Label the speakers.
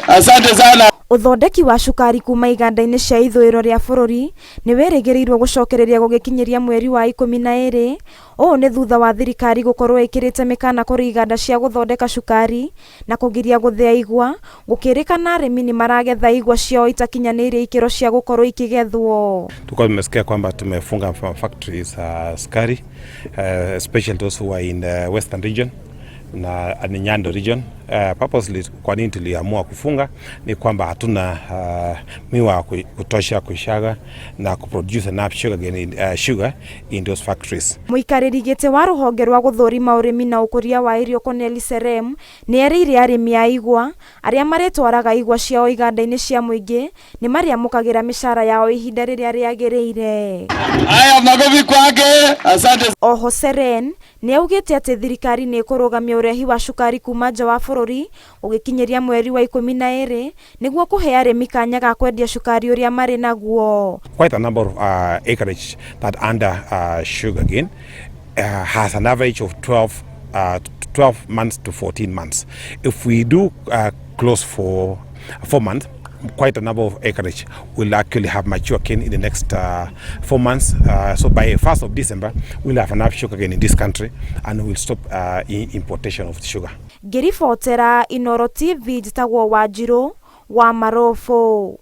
Speaker 1: asante sana.
Speaker 2: Uthondeki wa cukari kuma iganda-inĩ cia ithũĩro rĩa bũrũri nĩ wĩrĩgĩrĩirwo gũcokereria gũgĩkinyeria mweri wa 12. Ũũ nĩ thutha wa thirikari gũkorwo ĩkĩrĩte mĩkana kũrĩ iganda cia gũthondeka cukari na kũgiria gũthĩa igwa, gũkĩrĩkana arĩmi nĩ maragetha igwa ciao itakinyanĩirie ikĩro cia gũkorwo ikĩgethwo.
Speaker 3: Tulikuwa tumesikia kwamba tumefunga factories sukari, especially those who are in the Western region na Nyando region. Purposely kwa nini tuliamua kufunga ni kwamba hatuna miwa kutosha kushaga na kuproduce enough sugar in those factories.
Speaker 2: Mũikarĩri gĩtĩ wa rũhonge rwa gũthũrima ũrĩmi na ũkũria wa irio Corneli Serem nĩ erĩire arĩmi a igwa arĩa maretwaraga igwa ciao iganda-inĩ cia mũingĩ nĩ marĩamũkagĩra mĩcara yao ihinda rĩrĩa rĩagĩrĩire.
Speaker 1: Haya, magobi kwake, asante.
Speaker 2: Oho Seren nĩ augĩte atĩ thirikari nĩ ĩkũrũgamia ũrehi wa cukari kuma nja wa bũrũri ũgĩkinyeria mweri wa 12 nĩguo kũhe arĩmi kanya ga kwendia cukari ũrĩa marĩ naguo.
Speaker 3: Quite a number of acreage that under sugarcane has an average of 12 months to 14 months. If we do close for 4 months, quite a number of acreage will actually have mature cane in the next 4 months. So by 1st of December, we'll have enough sugar cane in this country and we'll stop importation of sugar.
Speaker 2: Ngĩribotera Inoro TV njĩtagwo Wanjirũ wa Marofo.